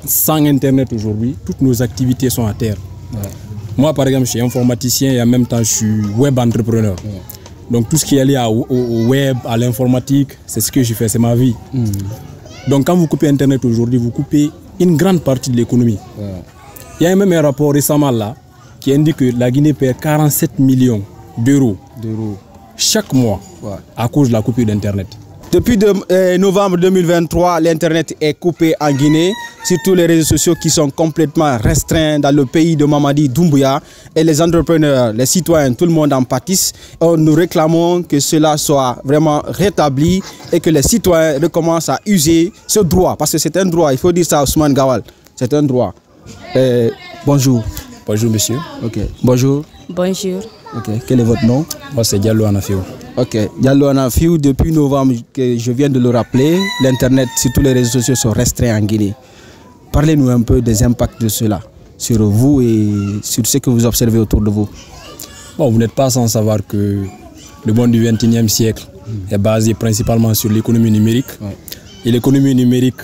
Sans Internet aujourd'hui, toutes nos activités sont à terre. Ouais. Moi, par exemple, je suis informaticien et en même temps, je suis web entrepreneur. Ouais. Donc, tout ce qui est lié au web, à l'informatique, c'est ce que je fais, c'est ma vie. Donc, quand vous coupez Internet aujourd'hui, vous coupez une grande partie de l'économie. Ouais. Il y a même un rapport récemment là qui indique que la Guinée perd 47 millions d'euros chaque mois à cause de la coupure d'Internet. Depuis novembre 2023, l'Internet est coupé en Guinée, surtout les réseaux sociaux qui sont complètement restreints dans le pays de Mamadi Doumbouya. Et les entrepreneurs, les citoyens, tout le monde en pâtisse. Nous réclamons que cela soit vraiment rétabli et que les citoyens recommencent à user ce droit. Parce que c'est un droit, il faut dire ça à Ousmane Gawal, c'est un droit. Bonjour. Bonjour monsieur. Ok. Bonjour. Bonjour. Ok. Quel est votre nom? Moi c'est Diallo Anafiou. Ok. Diallo Anafiou, depuis novembre, que je viens de le rappeler, l'Internet, surtout les réseaux sociaux sont restreints en Guinée. Parlez-nous un peu des impacts de cela sur vous et sur ce que vous observez autour de vous. Bon, vous n'êtes pas sans savoir que le monde du XXIe siècle est basé principalement sur l'économie numérique. Ouais. Et l'économie numérique,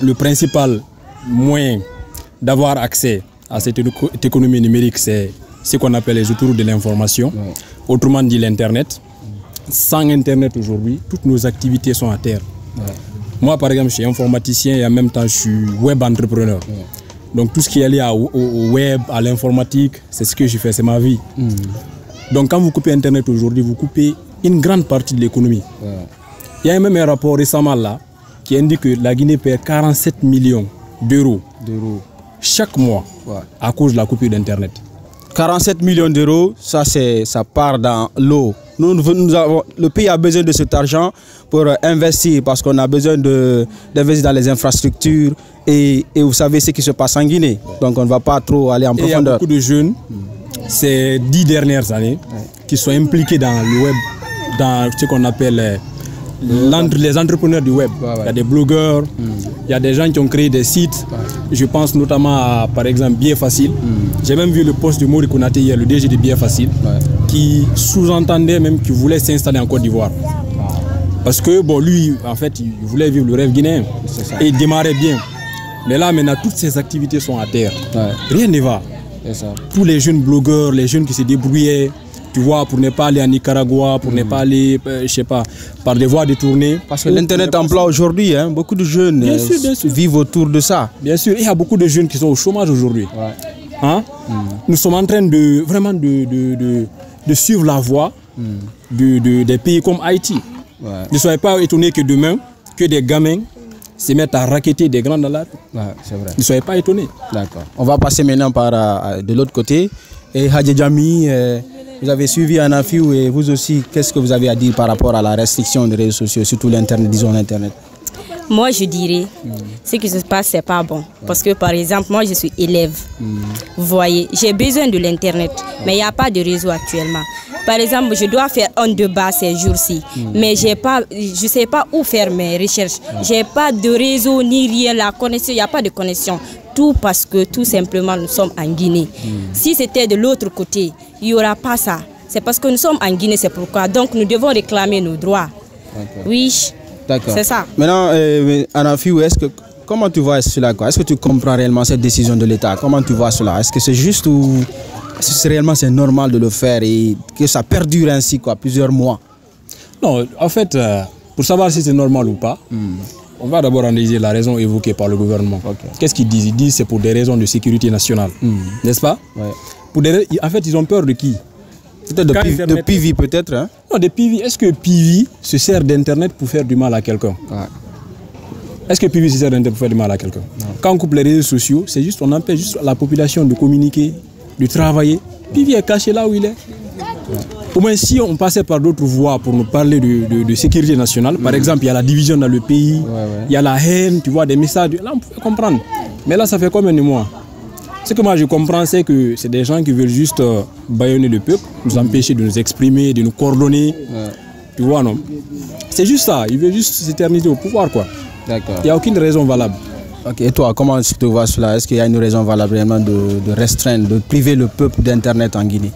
le principal moyen d'avoir accès à cette économie numérique, c'est ce qu'on appelle les autoroutes de l'information, ouais. Autrement dit l'Internet. Sans Internet aujourd'hui, toutes nos activités sont à terre. Ouais. Moi, par exemple, je suis informaticien et en même temps, je suis web entrepreneur. Ouais. Donc, tout ce qui est lié au web, à l'informatique, c'est ce que je fais, c'est ma vie. Donc, quand vous coupez Internet aujourd'hui, vous coupez une grande partie de l'économie. Ouais. Il y a même un rapport récemment là qui indique que la Guinée perd 47 millions d'euros chaque mois à cause de la coupure d'Internet. 47 millions d'euros, ça part dans l'eau. Le pays a besoin de cet argent pour investir parce qu'on a besoin d'investir dans les infrastructures et vous savez ce qui se passe en Guinée. Donc on ne va pas trop aller en profondeur. Il y a beaucoup de jeunes, ces 10 dernières années, qui sont impliqués dans le web, dans ce qu'on appelle les entrepreneurs du web. Il y a des blogueurs, il y a des gens qui ont créé des sites. Je pense notamment à, par exemple, Bien Facile. J'ai même vu le post de Mori Konaté hier, le DG de Bien Facile, qui sous-entendait même qu'il voulait s'installer en Côte d'Ivoire. Parce que bon, lui, en fait, il voulait vivre le rêve guinéen et il démarrait bien. Mais là, maintenant, toutes ses activités sont à terre. Rien ne va. Tous les jeunes blogueurs, les jeunes qui se débrouillaient, tu vois, pour ne pas aller en Nicaragua, pour ne pas aller, je sais pas, par des voies détournées. Parce que l'Internet emploie aujourd'hui, hein, beaucoup de jeunes vivent autour de ça. Bien sûr, il y a beaucoup de jeunes qui sont au chômage aujourd'hui. Hein? Nous sommes en train de vraiment de suivre la voie des pays comme Haïti. Ne soyez pas étonnés que demain, que des gamins se mettent à racketter des grands dollars. C'est vrai. Ne soyez pas étonnés. D'accord. On va passer maintenant de l'autre côté. Et Hadja Djami, vous avez suivi Anafiou et vous aussi, qu'est-ce que vous avez à dire par rapport à la restriction des réseaux sociaux, surtout l'Internet, disons l'Internet? Moi, je dirais, ce qui se passe, c'est pas bon. Parce que, par exemple, moi, je suis élève. Vous voyez, j'ai besoin de l'Internet, mais il n'y a pas de réseau actuellement. Par exemple, je dois faire un débat ces jours-ci, mais je ne sais pas où faire mes recherches. Je n'ai pas de réseau ni rien, la connexion, il n'y a pas de connexion. Tout parce que, tout simplement, nous sommes en Guinée. Si c'était de l'autre côté, il n'y aura pas ça. C'est parce que nous sommes en Guinée, c'est pourquoi. Donc, nous devons réclamer nos droits. Oui. C'est ça. Maintenant, Anafiou, comment tu vois cela? Est-ce que tu comprends réellement cette décision de l'État? Comment tu vois cela? Est-ce que c'est juste ou est-ce que réellement c'est normal de le faire et que ça perdure ainsi plusieurs mois? Non, en fait, pour savoir si c'est normal ou pas, on va d'abord analyser la raison évoquée par le gouvernement. Qu'est-ce qu'ils disent? Ils disent que c'est pour des raisons de sécurité nationale. N'est-ce pas? En fait, ils ont peur de qui? Peut-être de PV peut-être, hein? Non, de PV. Est-ce que PV se sert d'Internet pour faire du mal à quelqu'un? Est-ce que PV se sert d'Internet pour faire du mal à quelqu'un? Quand on coupe les réseaux sociaux, c'est juste, on empêche juste la population de communiquer, de travailler. PV est caché là où il est. Au moins, si on passait par d'autres voies pour nous parler de sécurité nationale, par exemple, il y a la division dans le pays, il y a la haine, tu vois, des messages, là on peut comprendre. Mais là, ça fait combien de mois? Ce que moi je comprends, c'est que c'est des gens qui veulent juste bâillonner le peuple, nous empêcher de nous exprimer, de nous coordonner. Tu vois, non? C'est juste ça, ils veulent juste s'éterniser au pouvoir, quoi. D'accord. Il n'y a aucune raison valable. Et toi, comment tu vois cela? Est-ce qu'il y a une raison valable vraiment de restreindre, de priver le peuple d'Internet en Guinée?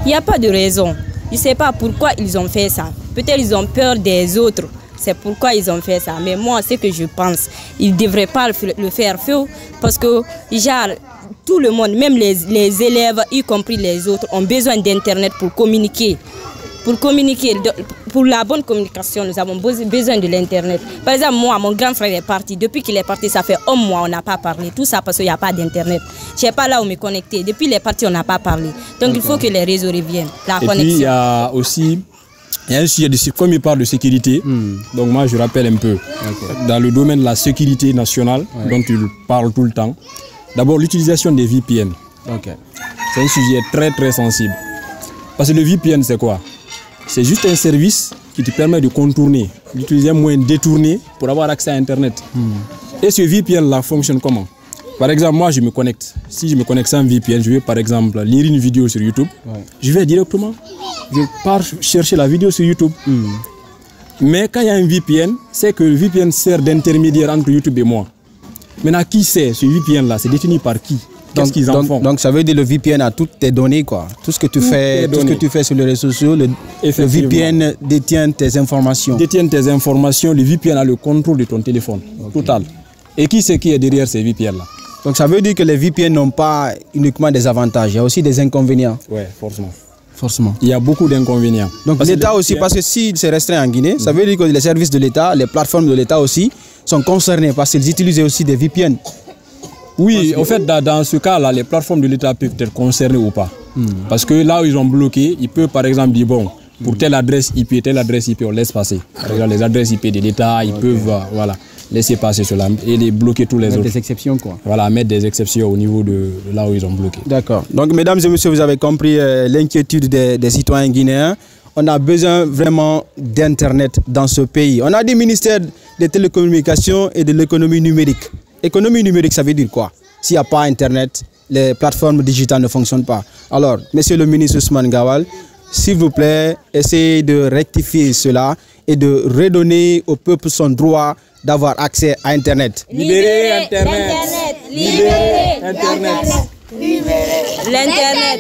Il n'y a pas de raison. Je ne sais pas pourquoi ils ont fait ça. Peut-être ils ont peur des autres. C'est pourquoi ils ont fait ça. Mais moi, ce que je pense, ils ne devraient pas le faire feu parce que, genre, tout le monde, même les élèves, y compris les autres, ont besoin d'Internet pour communiquer. Pour la bonne communication, nous avons besoin de l'Internet. Par exemple, moi, mon grand frère est parti. Depuis qu'il est parti, ça fait un mois, on n'a pas parlé. Tout ça parce qu'il n'y a pas d'Internet. Je n'ai pas là où me connecter. Depuis qu'il est parti, on n'a pas parlé. Donc, il faut que les réseaux reviennent. La connexion. Puis, il y a aussi... Il y a un sujet, comme il parle de sécurité, donc moi je rappelle un peu, dans le domaine de la sécurité nationale, dont il parle tout le temps, d'abord l'utilisation des VPN. C'est un sujet très très sensible. Parce que le VPN c'est quoi? C'est juste un service qui te permet de contourner, d'utiliser un moyen détourné pour avoir accès à Internet. Et ce VPN là fonctionne comment? Par exemple, moi je me connecte. Si je me connecte sans VPN, je vais par exemple lire une vidéo sur YouTube. Je vais directement, je pars chercher la vidéo sur YouTube. Mais quand il y a un VPN, c'est que le VPN sert d'intermédiaire entre YouTube et moi. Maintenant, qui sait ce VPN là? C'est détenu par qui? Qu'est-ce qu'ils en font? Donc ça veut dire le VPN a toutes tes données, quoi. Tout ce que tu fais, sur les réseaux sociaux, le VPN détient tes informations. Détient tes informations, le VPN a le contrôle de ton téléphone. Total. Et qui c'est qui est derrière ces VPN là? Donc ça veut dire que les VPN n'ont pas uniquement des avantages, il y a aussi des inconvénients. Oui, forcément. Il y a beaucoup d'inconvénients. Donc l'État aussi, parce que s'il se restreint en Guinée, ça veut dire que les services de l'État, les plateformes de l'État aussi, sont concernés parce qu'ils utilisent aussi des VPN. Oui, en fait, dans ce cas-là, les plateformes de l'État peuvent être concernées ou pas. Parce que là où ils ont bloqué, ils peuvent par exemple dire, bon, pour telle adresse IP, on laisse passer. Par exemple, les adresses IP de l'État, ils peuvent laisser passer cela et les bloquer tous les autres. Mettre des exceptions, quoi. Voilà, mettre des exceptions au niveau de là où ils ont bloqué. D'accord. Donc, mesdames et messieurs, vous avez compris l'inquiétude des citoyens guinéens. On a besoin vraiment d'Internet dans ce pays. On a des ministères des télécommunications et de l'économie numérique. Économie numérique, ça veut dire quoi? S'il n'y a pas Internet, les plateformes digitales ne fonctionnent pas. Alors, monsieur le ministre Ousmane Gawal, s'il vous plaît, essayez de rectifier cela et de redonner au peuple son droit d'avoir accès à Internet. Libérez Internet. Libérez Internet. Libérez l'Internet.